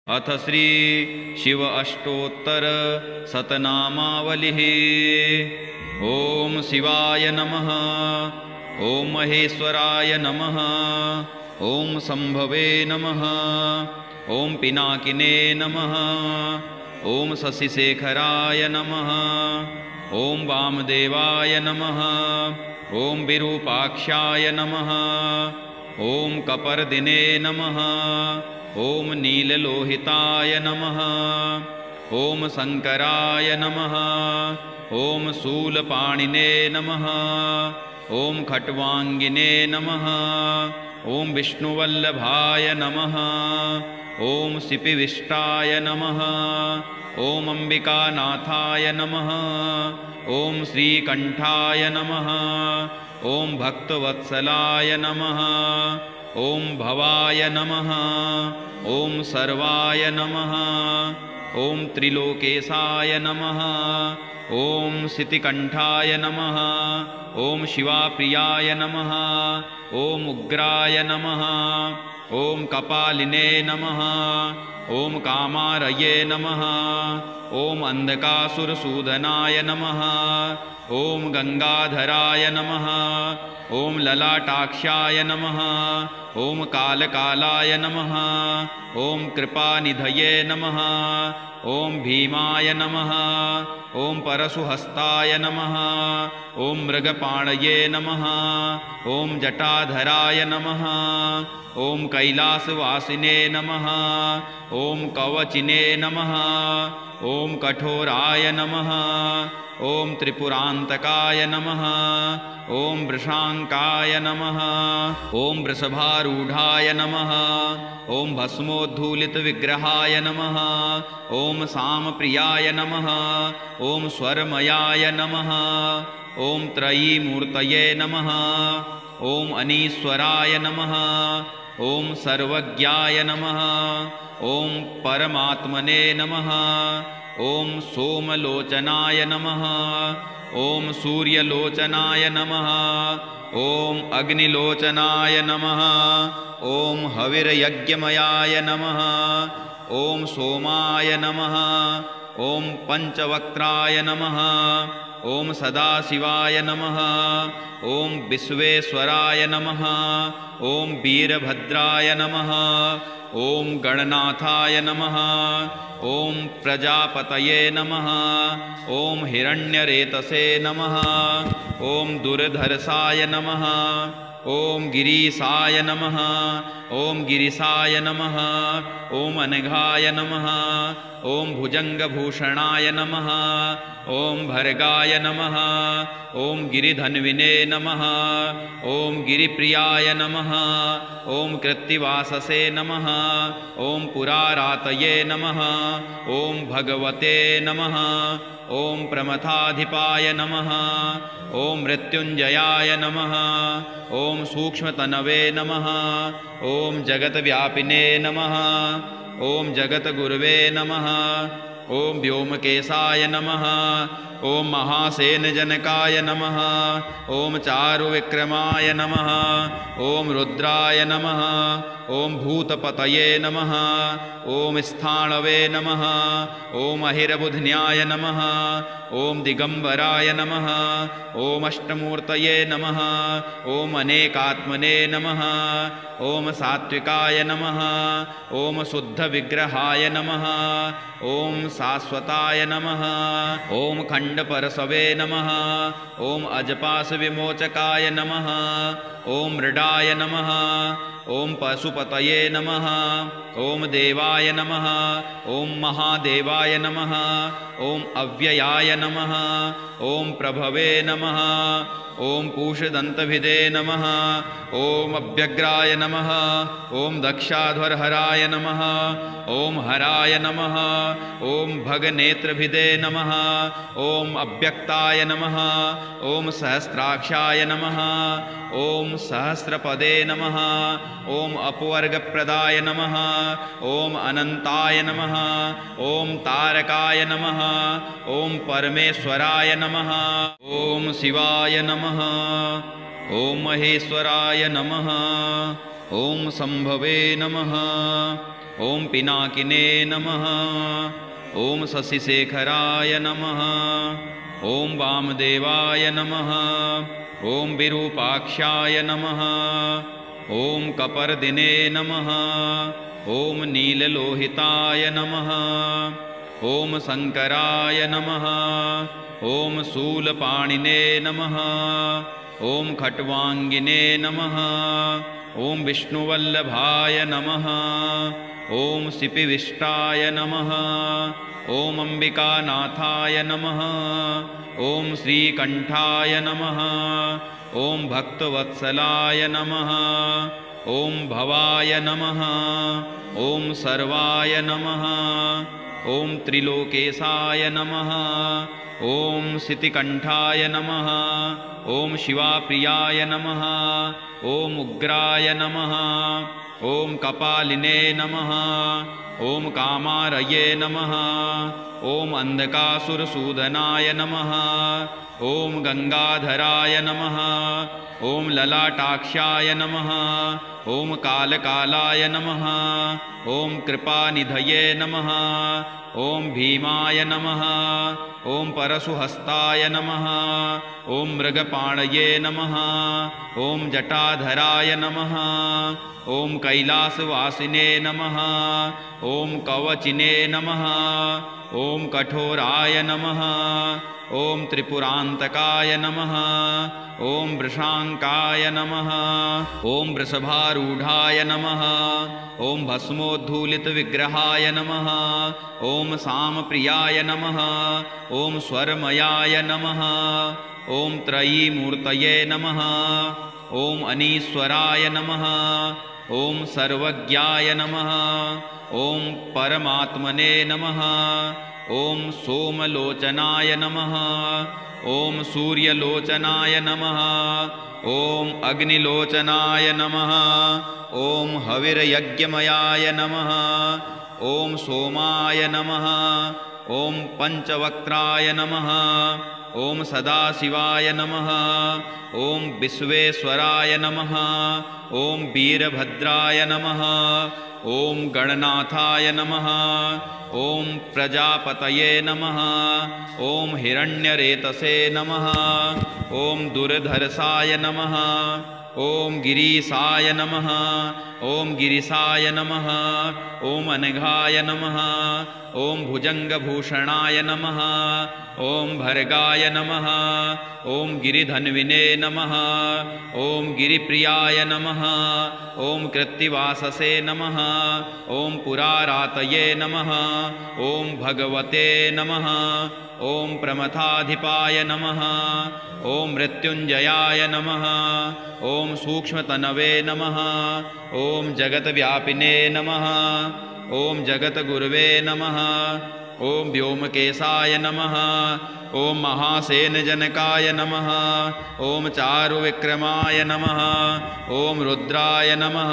अथ श्री शिव अष्टोत्तर शतनामावलिः। ओम शिवाय नमः। ओम महेश्वराय नमः। ओम शंभवे नमः। ओम पिनाकिने नमः। ओम शशिशेखराय नमः। ओम वामदेवाय नमः। ओम विरूपाक्षाय नमः। ओम कपर्दिने नमः। ओम नीललोहिताय नमः। ओम शंकराय नमः। ओम शूलपाणिने नमः। ओम खट्वांगिने नमः। ओम विष्णुवल्लभाय नमः। ओम सिपिविष्टाय नमः। ओम अंबिकानाथाय नमः। ओम श्रीकंठाय नमः। ओम भक्तवत्सलाय नमः। ओम भवाय नमः। ओम सर्वाय नमः। ओम त्रिलोकेशाय नमः। ओम सितिकंठाय नमः। ओम शिवाप्रियाय नमः। ओम उग्राय नमः। ओम कपालिने नमः। ओम कामारये नमः। ओम अंधकासुरसूदनाय नमः। ओम गंगाधराय नमः। ओम ललाटाक्षाय नमः। ओम कालकालाय नमः। ओम कृपानिधये नमः। ओम भीमाय नमः। ओम परशुहस्ताय नमः। ओम मृगपाणये नमः। ओम जटाधराय नमः। ओम कैलासवासिने नमः। ओम कवचिने नमः। ओम कठोराय नमः। ओम त्रिपुरांतकाय नमः। ओम वृषांकाय नमः। ओम वृषभारूढ़ाय नमः। ओम भस्मोद्धूलितविग्रहाय नमः। ओम सामप्रियाय नमः। ओम स्वरमयाय नमः। ओम त्रयीमूर्तये नमः। ओम अनीश्वराय नमः। ओम सर्वज्ञाय नमः। ओम परमात्मने नमः। ओम सोमलोचनाय नमः। ओम सूर्यलोचनाय नमः। ओम अग्निलोचनाय नमः। ओम हविर्यज्ञमयाय नमः। ओम सोमाय नमः। ओम पंचवक्त्राय नमः। ओम सदाशिवाय नमः। ओम विश्वेश्वराय नमः। ओम वीरभद्राय नमः। ओम गणनाथाय नमः। ओम प्रजापतये नमः। ओम हिरण्यरेतसे नमः। ओम दुर्धर्षाय नमः। ओम गिरीशाय नमः। ओम गिरिशाय नमः। ओम अनघाय नमः। ओम भुजंगभूषणाय नमः। ओम भर्गाय नमः। ओम गिरिधन्विने नमः। ओम गिरिप्रियाय नमः। ओम कृत्तिवाससे नमः। ओम पुरारातये नमः। ओम भगवते नमः। ओम प्रमथाधिपाय नमः। ओम मृत्युंजयाय नमः। ओम सूक्ष्मतनवे नमः। ओम जगतव्यापिने नमः। ओम जगतगुरवे नमः। ओम व्योमकेशाय नमः। ओम महासेनजनकाय नमः। ओम चारुविक्रमाय नमः। ओम रुद्राय नमः। ओम भूतपतये नमः। ओम स्थाणवे नमः। ओम अहिरबुध्न्याय नमः। ओम दिगंबराय नमः। ओम अष्टमूर्तये नमः। ओम अनेकात्मने नमः। ओम सात्विकाय नमः। ओम शुद्धविग्रहाय नमः। ओम शाश्वताय नमः। ओम खंडपरशवे नमः। ओम अजपास विमोचकाय नमः। ओम मृडाय नमः। ओम पशुपतये नमः। ओम देवाय नमः। ओम महादेवाय नमः। ओम अव्ययाय नमः। ओम प्रभवे नमः। ओम पूषदंतभिदे नमः। ओम अभ्यग्राय नमः। ओम दक्षाध्वरहराय नमः। ओम हराय नमः। ओम भगनेत्रभिदे नमः। ओम अव्यक्ताय नमः। ओम सहस्राक्षाय नमः। ओम सहस्रपदे नमः। ओम अपवर्गप्रदाय नमः। ओम अनंताय नमः। ओम तारकाय नमः। ओम परमेश्वराय नमः। ओम शिवाय नमः। ओम महेश्वराय नमः। ओम शंभवे नमः। ॐ पिनाकिने नमः। ॐ शशिशेखराय नमः। ॐ वामदेवाय नमः। ॐ विरूपाक्षाय नमः। ॐ कपर्दिने नमः। ॐ नीललोहिताय नमः। ॐ शङ्कराय नमः। ॐ शूलपाणिने नमः। ॐ खट्वाङ्गिने नमः। ॐ विष्णुवल्लभाय नमः। ॐ सिपिविष्टाय नमः। ॐ अम्बिकानाथाय नमः। ॐ श्रीकण्ठाय नमः। ॐ भक्तवत्सलाय नमः। ॐ भवाय नमः। ॐ सर्वाय नमः। ॐ त्रिलोकेशाय नमः। ॐ सितिकण्ठाय नमः। ॐ शिवाप्रियाय नमः। ॐ उग्राय नमः। ॐ कपालिने नमः। ॐ कामारये नमः। ॐ अन्धकासुरसूदनाय नमः। ॐ गङ्गाधराय नमः। ॐ ललाटाक्षाय नमः। ॐ कालकालाय नमः। ॐ कृपानिधये नमः। ॐ भीमाय नमः। ॐ परशुहस्ताय नमः। ॐ मृगपाणये नमः। ॐ जटाधराय नमः। ॐ कैलासवासिने नमः। ॐ कवचिने नमः। ॐ कठोराय नमः। ॐ त्रिपुरान्तकाय नमः। ॐ वृषाङ्काय नमः। ॐ वृषभारूढाय नमः। ॐ भस्मोद्धूलितविग्रहाय नमः। ॐ सामप्रियाय नमः। ॐ स्वरमयाय नमः। ॐ त्रयीमूर्तये नमः। ॐ अनीश्वराय नमः। ॐ सर्वज्ञाय नमः। ॐ परमात्मने नमः। ॐ सोमलोचनाय नमः। ॐ सूर्यलोचनाय नमः। ॐ अग्निलोचनाय नमः। ॐ हविर्यज्ञमयाय नमः। ॐ सोमाय नमः। ॐ पञ्चवक्त्राय नमः। ॐ सदाशिवाय नमः। ॐ विश्वेश्वराय नमः। ॐ वीरभद्राय नमः। ॐ गणनाथाय नमः। ॐ प्रजापतये नमः। ॐ हिरण्यरेतसे नमः। ॐ दुर्धर्षाय नमः। ॐ गिरीशाय नमः। ॐ गिरिशाय नमः। ॐ अनघाय नमः। ॐ भुजङ्गभूषणाय नमः। ॐ भर्गाय नमः। ॐ गिरिधन्विने नमः। ॐ गिरिप्रियाय नमः। ॐ कृत्तिवाससे नमः। ॐ पुरारातये नमः। ॐ भगवते नमः। ॐ प्रमथाधिपाय नमः। ॐ मृत्युञ्जयाय नमः। ॐ सूक्ष्मतनवे नमः। ॐ जगद्व्यापिने नमः। ॐ जगद्गुरवे नमः। ॐ व्योमकेशाय नमः। ॐ महासेनजनकाय नमः। ॐ चारुविक्रमाय नमः। ॐ रुद्राय नमः।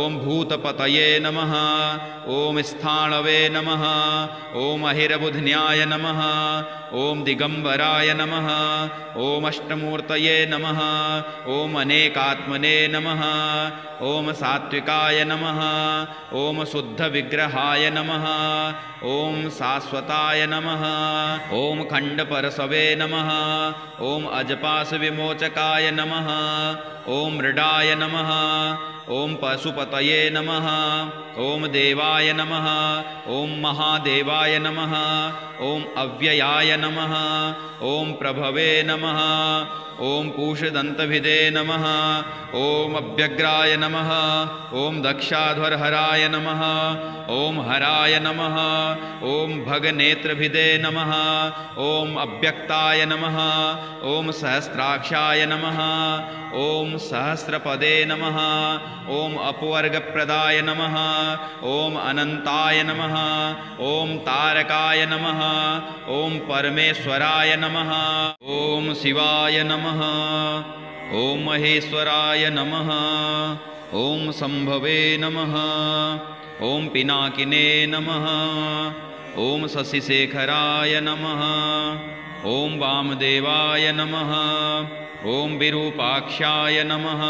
ॐ भूतपतये नमः। ॐ स्थाणवे नमः। ॐ अहिरबुध्न्याय नमः। ॐ दिगम्बराय नमः। ॐ अष्टमूर्तये नमः। ॐ अनेकात्मने नमः। ॐ सात्विकाय नमः। ॐ शुद्धविग्रहाय नमः। ॐ शाश्वताय नमः। ॐ खण्डपरशवे नमः। ॐ अजपाशविमोचकाय नमः। ॐ मृडाय नमः। ॐ पशुपतये नमः। ॐ देवाय नमः। ॐ महादेवाय नमः। ॐ अव्ययाय नमः। ॐ प्रभवे नमः। ॐ पूषदन्तभिदे नमः। ॐ अव्यग्राय नमः। ॐ दक्षाध्वरहराय नमः। ॐ हराय नमः। ॐ भगनेत्रभिदे नमः। ॐ अव्यक्ताय नमः। ॐ सहस्राक्षाय नमः। ॐ सहस्रपदे नमः। ॐ अपवर्गप्रदाय नमः। ॐ अनन्ताय नमः। ॐ तारकाय नमः। ॐ परमेश्वराय नमः। ॐ शिवाय नमः। ॐ महेश्वराय नमः। ॐ शम्भवे नमः। ॐ पिनाकिने नमः। ॐ शशिशेखराय नमः। ॐ वामदेवाय नमः। ॐ विरूपाक्षाय नमः।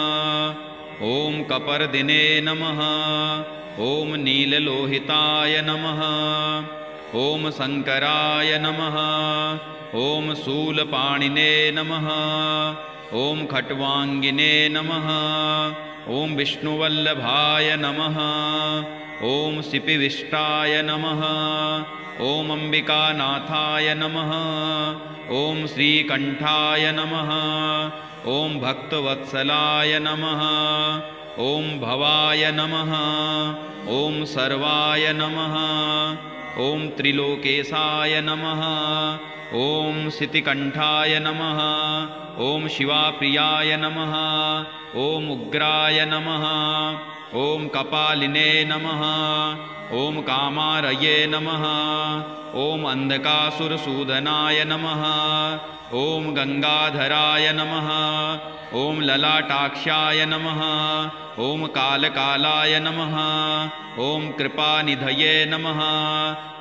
ॐ कपर्दिने नमः। ॐ नीललोहिताय नमः। ॐ शङ्कराय नमः। ॐ शूलपाणिने नमः। ॐ खट्वाङ्गिने नमः। ॐ विष्णुवल्लभाय नमः। ॐ सिपिविष्टाय नमः। ॐ अम्बिकानाथाय नमः। ॐ श्रीकण्ठाय नमः। ॐ भक्तवत्सलाय नमः। ॐ भवाय नमः। ॐ सर्वाय नमः। ॐ त्रिलोकेशाय नमः। ॐ सितिकण्ठाय नमः। ॐ शिवाप्रियाय नमः। ॐ उग्राय नमः। ॐ कपालिने नमः। ॐ कामारये नमः। ॐ अन्धकासुरसूदनाय नमः। ॐ गङ्गाधराय नमः। ॐ ललाटाक्षाय नमः। ॐ कालकालाय नमः। ॐ कृपानिधये नमः।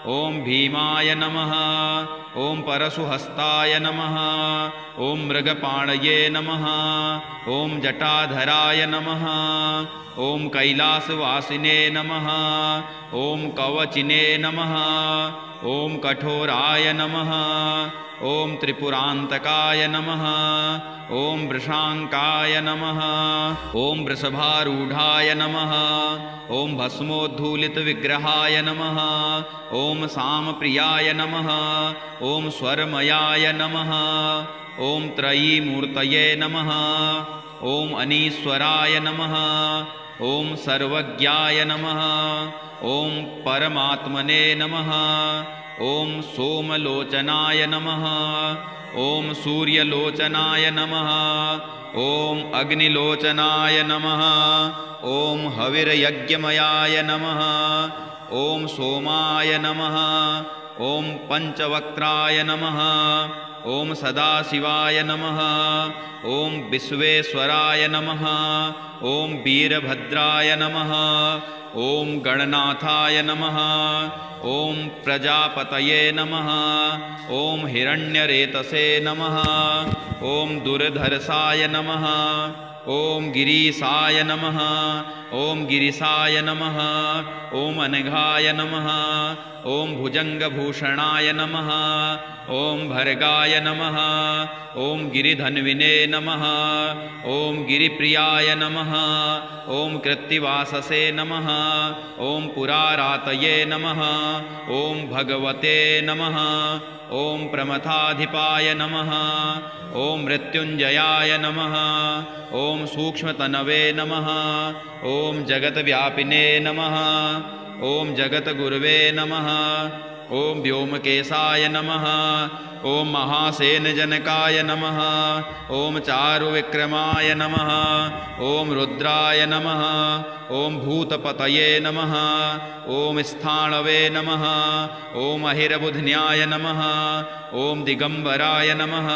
ॐ भीमाय नमः। ॐ परशुहस्ताय नमः। ॐ मृगपाणये नमः। ॐ जटाधराय नमः। ॐ कैलासवासिने नमः। ॐ कवचिने नमः। ॐ कठोराय नमः। ॐ त्रिपुरान्तकाय नमः। ॐ वृषाङ्काय नमः। ॐ वृषभारूढाय नमः। ॐ भस्मोद्धूलितविग्रहाय नमः। ॐ सामप्रियाय नमः। ॐ स्वरमयाय नमः। ॐ त्रयीमूर्तये नमः। ॐ अनीश्वराय नमः। ॐ सर्वज्ञाय नमः। ॐ परमात्मने नमः। ॐ सोमलोचनाय नमः। ॐ सूर्यलोचनाय नमः। ॐ अग्निलोचनाय नमः। ॐ हविर्यज्ञमयाय नमः। ॐ सोमाय नमः। ॐ पञ्चवक्त्राय नमः। ॐ सदाशिवाय नमः। ॐ विश्वेश्वराय नमः। ॐ वीरभद्राय नमः। ॐ गणनाथाय नमः। ॐ प्रजापतये नमः। ॐ हिरण्यरेतसे नमः। ॐ दुर्धर्षाय नमः। ॐ गिरीशाय नमः। ॐ गिरिशाय नमः। ॐ अनघाय नमः। ॐ भुजङ्गभूषणाय नमः। ॐ भर्गाय नमः। ॐ गिरिधन्विने नमः। ॐ गिरिप्रियाय नमः। ॐ कृत्तिवाससे नमः। ॐ पुरारातये नमः। ॐ भगवते नमः। ॐ प्रमथाधिपाय नमः। ॐ मृत्युञ्जयाय नमः। ॐ सूक्ष्मतनवे नमः। ॐ जगद्व्यापिने नमः। ॐ जगद्गुरवे नमः। ॐ व्योमकेशाय नमः। ॐ महासेनजनकाय नमः। ॐ चारुविक्रमाय नमः। ॐ रुद्राय नमः। ॐ भूतपतये नमः। ॐ स्थाणवे नमः। ॐ अहिरबुध्न्याय नमः। ॐ दिगम्बराय नमः।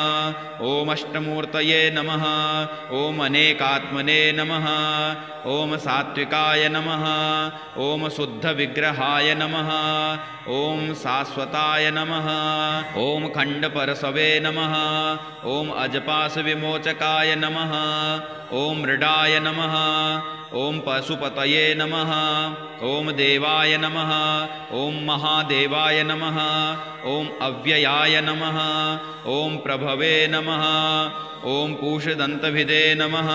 ॐ अष्टमूर्तये नमः। ॐ अनेकात्मने नमः। ॐ सात्विकाय नमः। ॐ शुद्धविग्रहाय नमः। ॐ शाश्वताय नमः। ॐ खण्डपरशवे नमः। ॐ अजपाशविमोचकाय नमः। ॐ मृडाय नमः। ॐ पशुपतये नमः। ॐ देवाय नमः। ॐ महादेवाय नमः। ॐ अव्ययाय नमः। ॐ प्रभवे नमः। ॐ पूषदन्तभिदे नमः।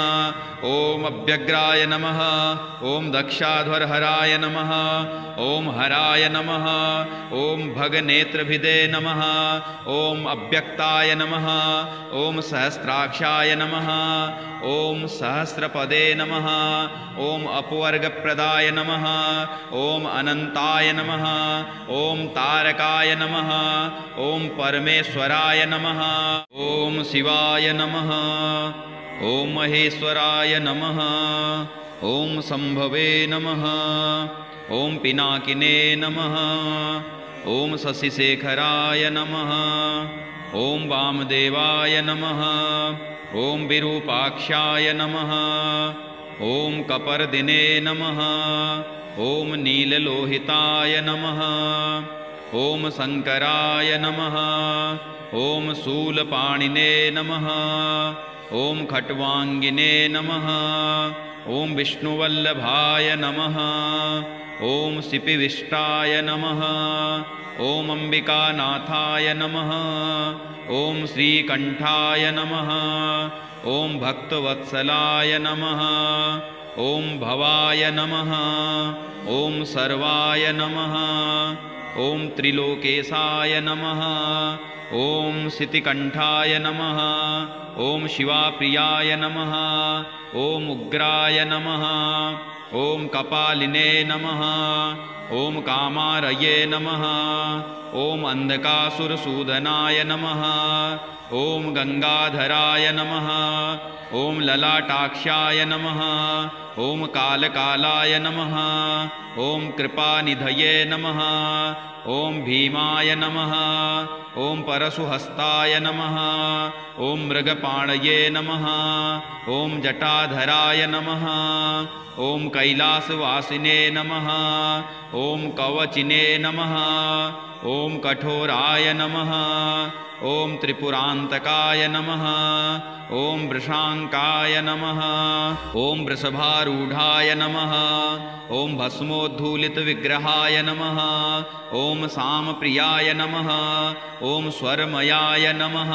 ॐ अभ्यग्राय नमः। ॐ दक्षाध्वरहराय नमः। ॐ हराय नमः। ॐ भगनेत्रभिदे नमः। ॐ अव्यक्ताय नमः। ॐ सहस्राक्षाय नमः। ॐ सहस्रपदे नमः। ॐ अपवर्गप्रदाय नमः। ॐ अनन्ताय नमः। ॐ तारकाय नमः। ॐ परमेश्वराय नमः। ॐ शिवाय नमः। ॐ महेश्वराय नमः। ॐ शम्भवे नमः। ॐ पिनाकिने नमः। ॐ शशिशेखराय नमः। ॐ वामदेवाय नमः। ॐ विरूपाक्षाय नमः। ॐ कपर्दिने नमः। ॐ नीललोहिताय नमः। ॐ शङ्कराय नमः। ॐ शूलपाणिने नमः। ॐ खट्वाङ्गिने नमः। ॐ विष्णुवल्लभाय नमः। ॐ सिपिविष्टाय नमः। ॐ अम्बिकानाथाय नमः। ॐ श्रीकण्ठाय नमः। ॐ भक्तवत्सलाय नमः। ॐ भवाय नमः। ॐ सर्वाय नमः। ॐ त्रिलोकेशाय नमः। ॐ सितिकण्ठाय नमः। ॐ शिवाप्रियाय नमः। ॐ उग्राय नमः। ॐ कपालिने नमः। ॐ कामारये नमः। ॐ अन्धकासुरसूदनाय नमः। ॐ गंगाधराय नमः। ॐ ललाटाक्षाय नमः। ॐ कालकालाय नमः। ॐ कृपानिधये नमः। ॐ भीमाय नमः। ॐ परशुहस्ताय नमः। ॐ मृगपाणये नमः। ॐ जटाधराय नमः। ॐ कैलासवासिने नमः। ॐ कवचिने नमः। ॐ कठोराय नमः। ॐ त्रिपुरान्तकाय नमः। ॐ वृषाङ्काय नमः। ॐ वृषभारूढाय नमः। ॐ भस्मोद्धूलितविग्रहाय नमः। ॐ सामप्रियाय नमः। ॐ स्वरमयाय नमः।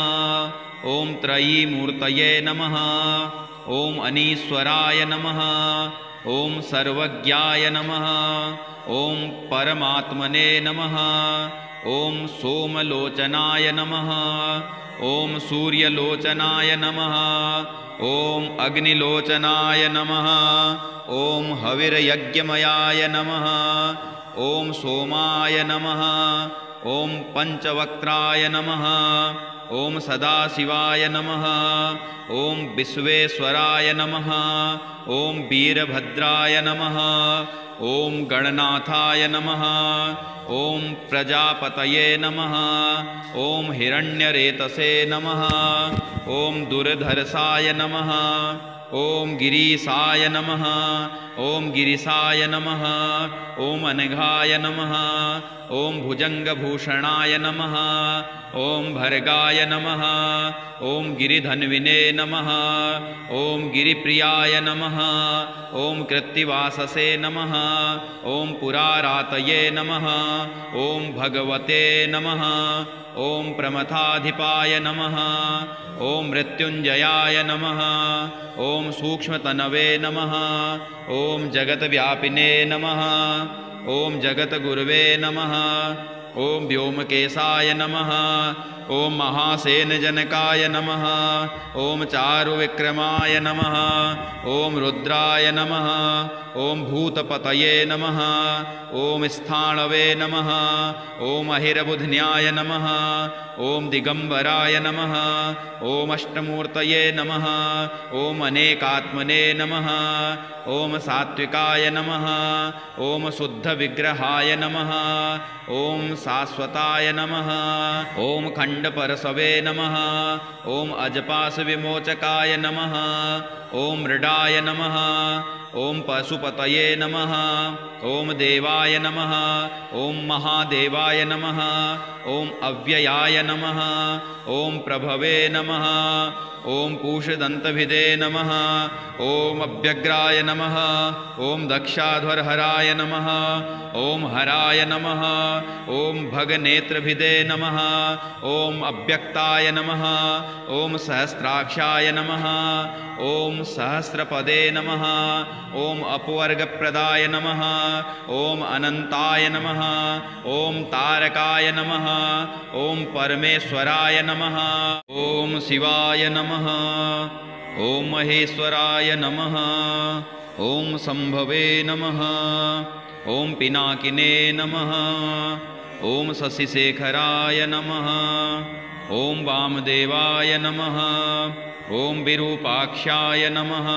ॐ त्रयीमूर्तये नमः। ॐ अनीश्वराय नमः। ॐ सर्वज्ञाय नमः। ॐ परमात्मने नमः। ॐ सोमलोचनाय नमः। ॐ सूर्यलोचनाय नमः। ॐ अग्निलोचनाय नमः। ॐ हविर्यज्ञमयाय नमः। ॐ सोमाय नमः। ॐ पंचवक्त्राय नमः। ॐ सदाशिवाय नमः। ॐ विश्वेश्वराय नमः। ॐ वीरभद्राय नमः। ॐ गणनाथाय नमः। ॐ प्रजापतये नमः। ॐ हिरण्यरेतसे नमः। ॐ दुर्धर्षाय नमः। ॐ गिरीशाय नमः। ॐ गिरिशाय नमः। ॐ अनघाय नमः। ॐ भुजङ्गभूषणाय नमः। ॐ भर्गाय नमः। ॐ गिरिधन्विने नमः। ॐ गिरिप्रियाय नमः। ॐ कृत्तिवाससे नमः। ॐ पुरारातये नमः। ॐ भगवते नमः। ॐ प्रमथाधिपाय नमः। ॐ मृत्युञ्जयाय नमः। ॐ सूक्ष्मतनवे नमः। ॐ जगद्व्यापिने नमः। ॐ जगद्गुरवे नमः। ॐ व्योमकेशाय नमः। ॐ महासेनजनकाय नमः। ॐ चारुविक्रमाय नमः। ॐ रुद्राय नमः। ॐ भूतपतये नमः। ॐ स्थाणवे नमः। ॐ अहिरबुध्न्याय नमः। ॐ दिगंबराय नमः। ॐ अष्टमूर्तये नमः। ॐ अनेकात्मने नमः। ॐ सात्विकाय नमः। ॐ शुद्धविग्रहाय नमः। ॐ शाश्वताय नमः। ॐ खण्डपरशवे नमः। ॐ अजपाशविमोचकाय नमः। ॐ मृडाय नमः। ॐ पशुपतये नमः। ॐ देवाय नमः। ॐ महादेवाय नमः। ॐ अव्ययाय नमः। ॐ प्रभवे नमः। ॐ पूषदन्तभिदे नमः। ॐ अभ्यग्राय नमः। ॐ दक्षाध्वरहराय नमः। ॐ हराय नमः। ॐ भगनेत्रभिदे नमः। ॐ अव्यक्ताय नमः। ॐ सहस्राक्षाय नमः। ॐ सहस्रपदे नमः। ॐ अपवर्गप्रदाय नमः। ॐ अनन्ताय नमः। ॐ तारकाय नमः। ॐ परमेश्वराय नमः। ॐ शिवाय नमः। ॐ महेश्वराय नमः। ॐ शम्भवे नमः। ॐ पिनाकिने नमः। ॐ शशिशेखराय नमः। ॐ वामदेवाय नमः। ॐ विरूपाक्षाय नमः।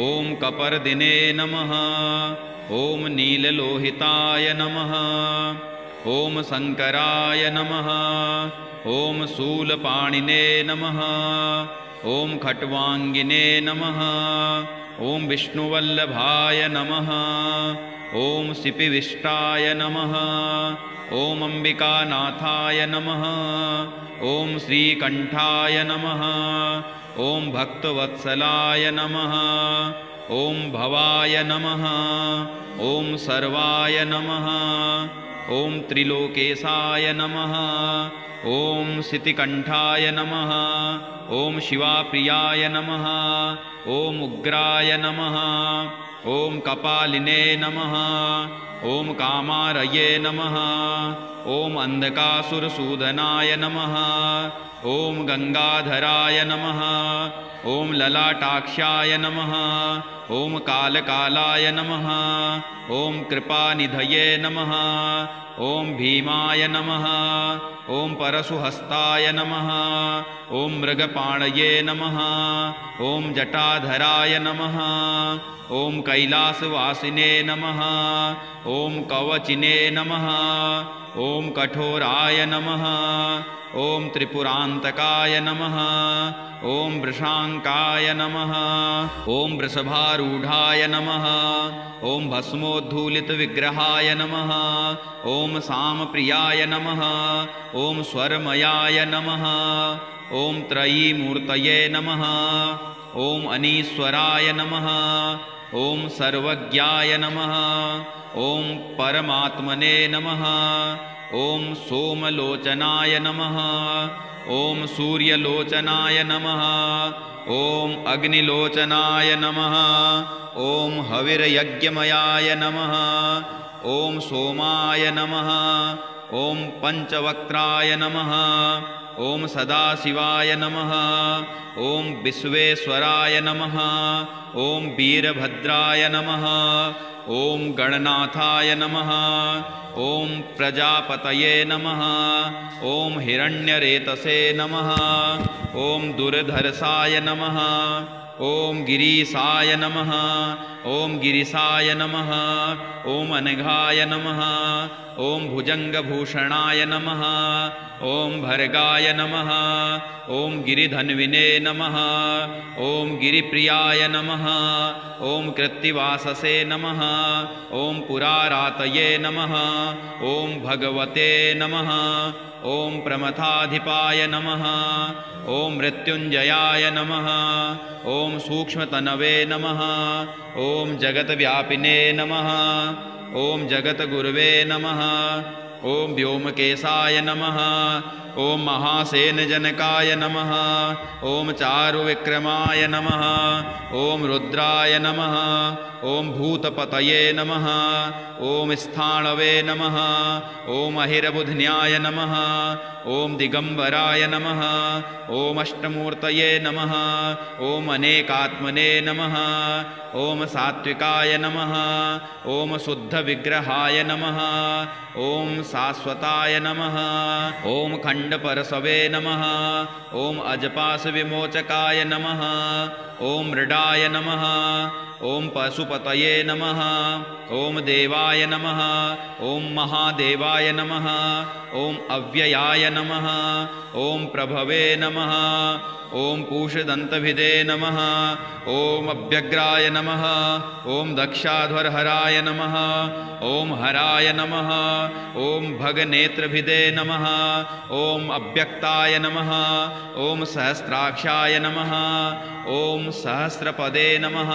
ॐ कपर्दिने नमः। ॐ नीललोहिताय नमः। ॐ शङ्कराय नमः। ॐ शूलपाणिने नमः। ॐ खट्वाङ्गिने नमः। ॐ विष्णुवल्लभाय नमः। ॐ सिपिविष्टाय नमः। ॐ अम्बिकानाथाय नमः। ॐ श्रीकण्ठाय नमः। ॐ भक्तवत्सलाय नमः। ॐ भवाय नमः ॐ सर्वाय नमः ॐ त्रिलोकेशाय नमः ॐ सितिकण्ठाय नमः ॐ शिवाप्रियाय नमः ॐ उग्राय नमः ॐ कपालिने नमः ॐ कामारये नमः ॐ अन्धकासुरसूदनाय नमः ॐ गंगाधराय नमः ॐ ललाटाक्षाय नमः ॐ कालकालाय नमः ॐ कृपानिधये नमः ॐ भीमाय नमः ॐ परशुहस्ताय नमः ॐ मृगपाणये नमः ॐ जटाधराय नमः ॐ कैलासवासिने नमः ॐ कवचिने नमः ॐ कठोराय नमः ॐ त्रिपुरान्तकाय नमः ॐ वृषाङ्काय नमः ॐ वृषभारूढाय नमः ॐ भस्मोद्धूलितविग्रहाय नमः ॐ सामप्रियाय नमः ॐ स्वरमयाय नमः ॐ त्रयीमूर्तये नमः ॐ अनीश्वराय नमः ॐ सर्वज्ञाय नमः ॐ परमात्मने नमः ॐ सोमलोचनाय नमः ॐ सूर्यलोचनाय नमः ॐ अग्निलोचनाय नमः ॐ हविर्यज्ञमयाय नमः ॐ सोमाय नमः ॐ पंचवक्त्राय नमः ॐ सदाशिवाय नमः ॐ विश्वेश्वराय नमः ॐ वीरभद्राय नमः ॐ गणनाथाय नमः ॐ प्रजापतये नमः ॐ हिरण्यरेतसे नमः ॐ दुर्धर्षाय नमः ॐ गिरीशाय नमः ॐ गिरिशाय नमः ॐ अनघाय नमः ॐ भुजङ्गभूषणाय नमः ॐ भर्गाय नमः ॐ गिरिधन्विने नमः ॐ गिरिप्रियाय नमः ॐ कृत्तिवाससे नमः ॐ पुरारातये नमः ॐ भगवते नमः ॐ प्रमथाधिपाय नमः ॐ मृत्युञ्जयाय नमः ॐ सूक्ष्मतनवे नमः ॐ जगद्व्यापिने नमः ॐ जगद्गुरवे नमः ॐ व्योमकेशाय नमः ॐ महासेनजनकाय नमः ॐ चारुविक्रमाय नमः ॐ रुद्राय नमः ॐ भूतपतये नमः ॐ स्थाणवे नमः ॐ अहिरबुध्न्याय नमः ॐ दिगंबराय नमः ॐ अष्टमूर्तये नमः ॐ अनेकात्मने नमः ॐ सात्विकाय नमः ॐ शुद्धविग्रहाय नमः ॐ शाश्वताय नमः ॐ खण्डपरशवे नमः ॐ अजपाशविमोचकाय नमः ॐ मृडाय नमः ॐ पशुपतये नमः ॐ देवाय नमः ॐ महादेवाय नमः ॐ अव्ययाय नमः ॐ प्रभवे नमः ॐ पूषदन्तभिदे नमः ॐ अभ्यग्राय नमः ॐ दक्षाध्वरहराय नमः ॐ हराय नमः ॐ भगनेत्रभिदे नमः ॐ अव्यक्ताय नमः ॐ सहस्राक्षाय नमः ॐ सहस्रपदे नमः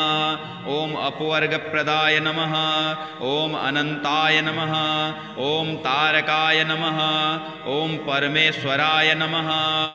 ॐ अपवर्गप्रदाय नमः ॐ अनन्ताय नमः ॐ तारकाय नमः ॐ परमेश्वराय नमः।